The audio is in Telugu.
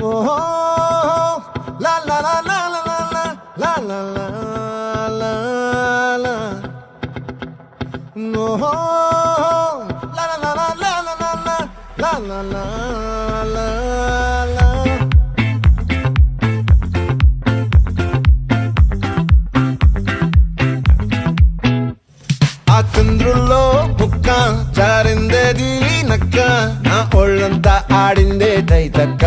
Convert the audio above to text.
ఓహో లా లా లా లా లా లా లా లా లా లా ఓహో లా లా లా లా లా లా లా లా లా లా లా ఆ చంద్రుల్లో బుక్క జారిందేది నక్క నా ఒళ్ళంతా ఆడిందే తైతక్క